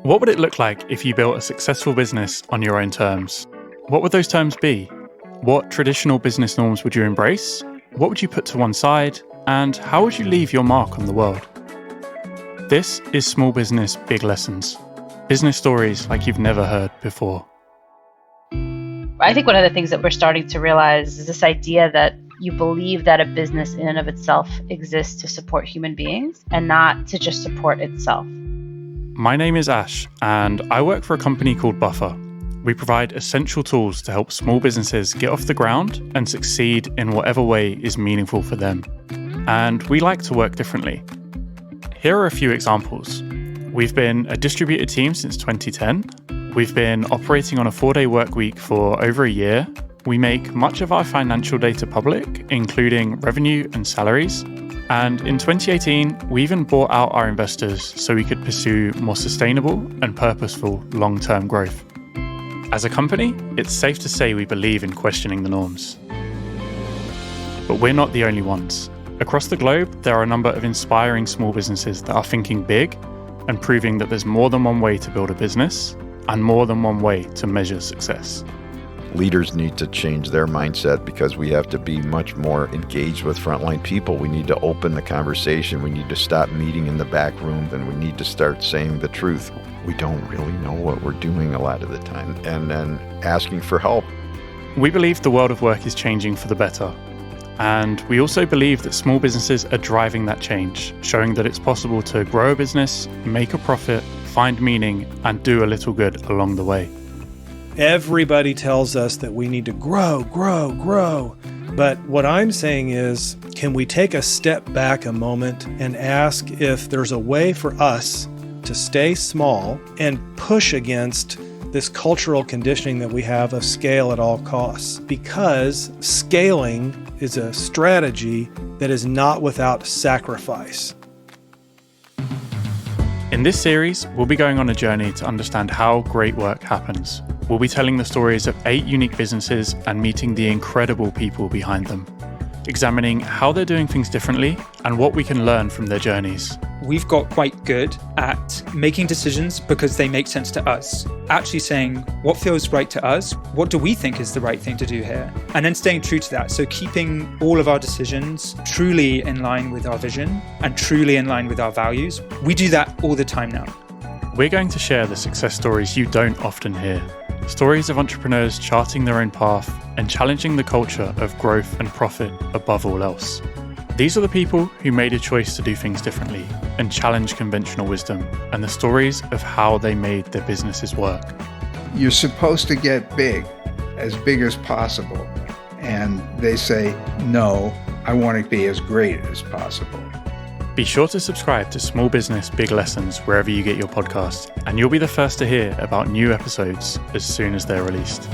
What would it look like if you built a successful business on your own terms? What would those terms be? What traditional business norms would you embrace? What would you put to one side? And how would you leave your mark on the world? This is Small Business Big Lessons. Business stories like you've never heard before. I think one of the things that we're starting to realize is this idea that you believe that a business in and of itself exists to support human beings and not to just support itself. My name is Ash, and I work for a company called Buffer. We provide essential tools to help small businesses get off the ground and succeed in whatever way is meaningful for them. And we like to work differently. Here are a few examples. We've been a distributed team since 2010. We've been operating on a 4-day work week for over a year. We make much of our financial data public, including revenue and salaries. And in 2018, we even bought out our investors so we could pursue more sustainable and purposeful long-term growth. As a company, it's safe to say we believe in questioning the norms. But we're not the only ones. Across the globe, there are a number of inspiring small businesses that are thinking big and proving that there's more than one way to build a business and more than one way to measure success. Leaders need to change their mindset because we have to be much more engaged with frontline people. We need to open the conversation. We need to stop meeting in the back room, and we need to start saying the truth. We don't really know what we're doing a lot of the time, and then asking for help. We believe the world of work is changing for the better. And we also believe that small businesses are driving that change, showing that it's possible to grow a business, make a profit, find meaning, and do a little good along the way. Everybody tells us that we need to grow. But what I'm saying is, can we take a step back a moment and ask if there's a way for us to stay small and push against this cultural conditioning that we have of scale at all costs? Because scaling is a strategy that is not without sacrifice. In this series, we'll be going on a journey to understand how great work happens. We'll be telling the stories of 8 unique businesses and meeting the incredible people behind them, examining how they're doing things differently and what we can learn from their journeys. We've got quite good at making decisions because they make sense to us. Actually saying what feels right to us, what do we think is the right thing to do here? And then staying true to that. So keeping all of our decisions truly in line with our vision and truly in line with our values. We do that all the time now. We're going to share the success stories you don't often hear. Stories of entrepreneurs charting their own path and challenging the culture of growth and profit above all else. These are the people who made a choice to do things differently and challenge conventional wisdom, and the stories of how they made their businesses work. You're supposed to get big as possible. And they say, no, I want to be as great as possible. Be sure to subscribe to Small Business Big Lessons wherever you get your podcasts, and you'll be the first to hear about new episodes as soon as they're released.